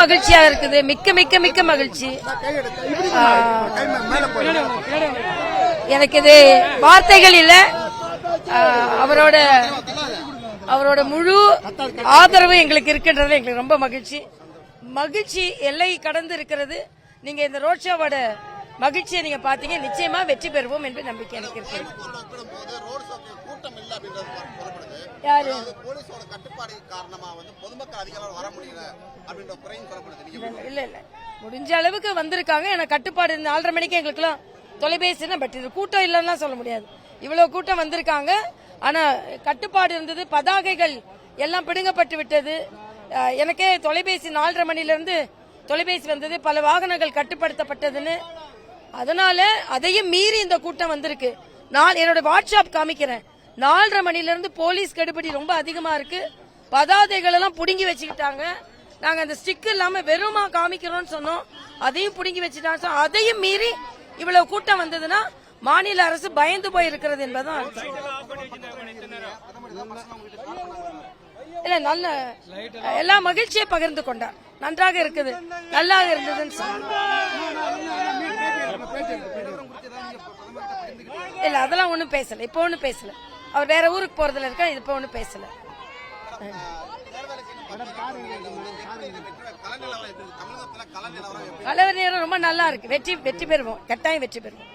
மகிழ்ச்சியா இருக்குது. மிக்க மிக்க மிக்க மகிழ்ச்சி. எனக்கு இது வார்த்தைகள் இல்ல. அவரோட முழு ஆதரவு எங்களுக்கு இருக்கின்றது. எங்களுக்கு ரொம்ப மகிழ்ச்சி. மகிழ்ச்சி எல்லை கடந்து இருக்கிறது. நீங்க இந்த ரோட் ஷோவோட மகிழ்ச்சியை நீங்க பாத்தீங்க. நிச்சயமா வெற்றி பெறுவோம் என்று நம்பிக்கை எனக்கு இருக்கு. யாரு இல்ல இல்ல முடிஞ்ச அளவுக்கு வந்திருக்காங்க. எனக்கு கட்டுப்பாடு 4:30 மணிக்கு எங்களுக்குலாம் தொலைபேசி பட் இது கூட்டம் இல்லைன்னா சொல்ல முடியாது. இவ்வளவு கூட்டம் வந்திருக்காங்க. ஆனா கட்டுப்பாடு இருந்தது. பதாகைகள் எல்லாம் பிடுங்கப்பட்டு விட்டது. எனக்கே தொலைபேசி 4:30 மணிலிருந்து தொலைபேசி வந்தது. பல வாகனங்கள் கட்டுப்படுத்தப்பட்டதுன்னு. அதனால அதையும் மீறி இந்த கூட்டம் வந்திருக்கு. நான் என்னோட வாட்ஸ்அப் காமிக்கிறேன். 4:30 மணிலிருந்து போலீஸ் கெடுபிடி ரொம்ப அதிகமா இருக்கு. பதாதைகள் எல்லாம் புடுங்கி வச்சுக்கிட்டாங்க. நாங்க அந்த ஸ்டிக் இல்லாம வெறுமா காமிக்கிறோம்னு சொன்னோம். அதையும் புடுங்கி வச்சுட்டாங்க. அதையும் மீறி இவ்வளவு கூட்டம் வந்ததுன்னா மாநில அரசு பயந்து போய் இருக்கிறது என்பதுதான் அர்த்தம். இல்ல நல்ல எல்லா மகிழ்ச்சியை பகிர்ந்து கொண்டார். நன்றாக இருக்குது, நல்லா இருந்ததுன்னு சொன்னாங்க. இல்ல அதெல்லாம் ஒண்ணும் பேசல. இப்ப ஒண்ணும் பேசல. அவர் வேற ஊருக்கு போறதுல இருக்கா. இப்ப ஒண்ணும் பேசல. கலவர நேரம் ரொம்ப நல்லா இருக்கு. வெற்றி பெறுவோம். கட்டாயம் வெற்றி பெறுவோம்.